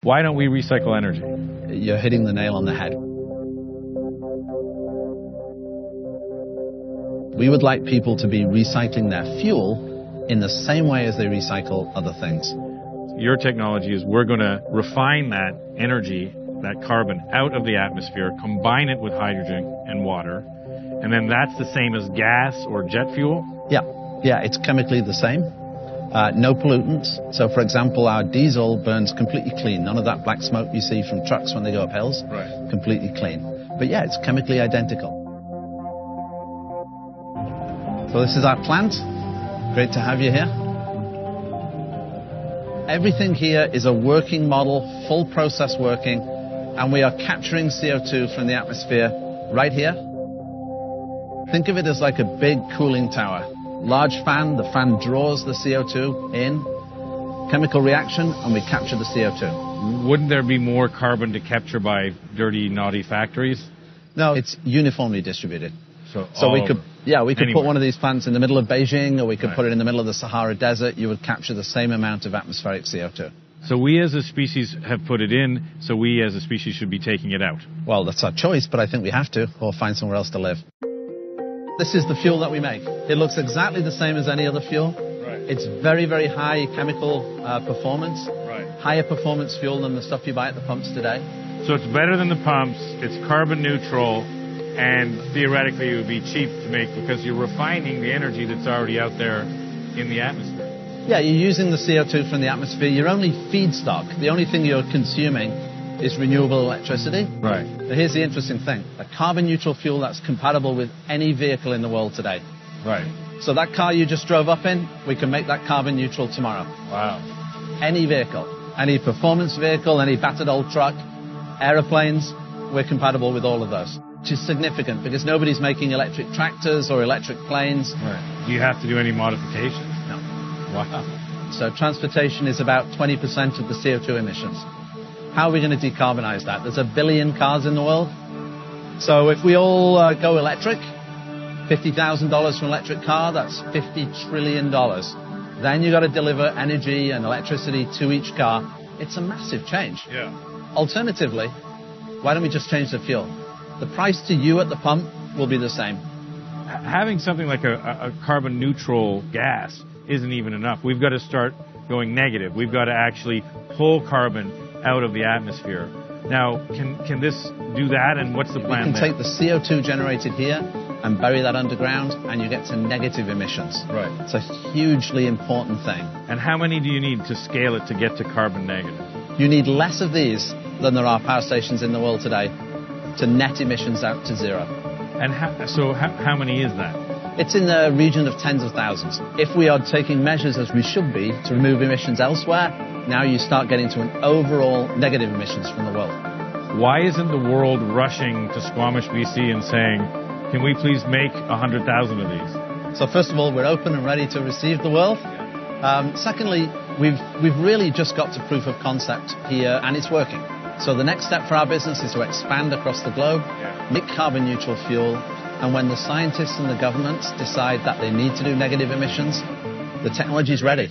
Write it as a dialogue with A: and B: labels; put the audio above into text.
A: Why don't we recycle energy?
B: You're hitting the nail on the head. We would like people to be recycling their fuel in the same way as they recycle other things.
A: Your technology is we're going to refine that energy, that carbon, out of the atmosphere, combine it with hydrogen and water, and then that's the same as gas or jet fuel?
B: Yeah, it's chemically the same. No pollutants. So, for example, our diesel burns completely clean. None of that black smoke you see from trucks when they go up hills.
A: Right.
B: Completely clean. But yeah, it's chemically identical. So this is our plant. Great to have you here. Everything here is a working model, full process working, and we are capturing CO2 from the atmosphere right here. Think of it as like a big cooling tower. Large fan, the fan draws the CO2 in, chemical reaction, and we capture the CO2.
A: Wouldn't there be more carbon to capture by dirty, naughty factories?
B: No, it's uniformly distributed.
A: So
B: we could
A: anywhere.
B: put one of these plants in the middle of Beijing, or we could put it in the middle of the Sahara Desert. You would capture the same amount of atmospheric CO2.
A: So we as a species have put it in, so we as a species should be taking it out.
B: Well, that's our choice, but I think we have to, or find somewhere else to live. This is the fuel that we make. It looks exactly the same as any other fuel.
A: Right.
B: It's very, very high chemical performance.
A: Right.
B: Higher performance fuel than the stuff you buy at the pumps today.
A: So it's better than the pumps, it's carbon neutral, and theoretically it would be cheap to make because you're refining the energy that's already out there in the atmosphere.
B: Yeah, you're using the CO2 from the atmosphere. Your only feedstock, the only thing you're consuming is renewable electricity.
A: Right.
B: Now here's the interesting thing. A carbon neutral fuel that's compatible with any vehicle in the world today.
A: Right.
B: So that car you just drove up in, we can make that carbon neutral tomorrow.
A: Wow.
B: Any vehicle, any performance vehicle, any battered old truck, aeroplanes, we're compatible with all of those. Which is significant because nobody's making electric tractors or electric planes.
A: Right. Do you have to do any modifications?
B: No.
A: Wow.
B: So transportation is about 20% of the CO2 emissions. How are we going to decarbonize that? There's 1 billion cars in the world. So if we all go electric, $50,000 for an electric car, that's $50 trillion. Then you've got to deliver energy and electricity to each car. It's a massive change.
A: Yeah.
B: Alternatively, why don't we just change the fuel? The price to you at the pump will be the same.
A: Having something like a carbon neutral gas isn't even enough. We've got to start going negative. We've got to actually pull carbon out of the atmosphere. Now, can this do that, and what's the plan there?
B: You can take the CO2 generated here and bury that underground, and you get to negative emissions.
A: Right.
B: It's a hugely important thing.
A: And how many do you need to scale it to get to carbon negative?
B: You need less of these than there are power stations in the world today to net emissions out to zero.
A: And how many is that?
B: It's in the region of tens of thousands. If we are taking measures as we should be to remove emissions elsewhere, now you start getting to an overall negative emissions from the world.
A: Why isn't the world rushing to Squamish, BC and saying, can we please make 100,000 of these?
B: So first of all, we're open and ready to receive the world. Secondly, we've really just got to proof of concept here, and it's working. So the next step for our business is to expand across the globe, make carbon neutral fuel, and when the scientists and the governments decide that they need to do negative emissions, the technology is ready.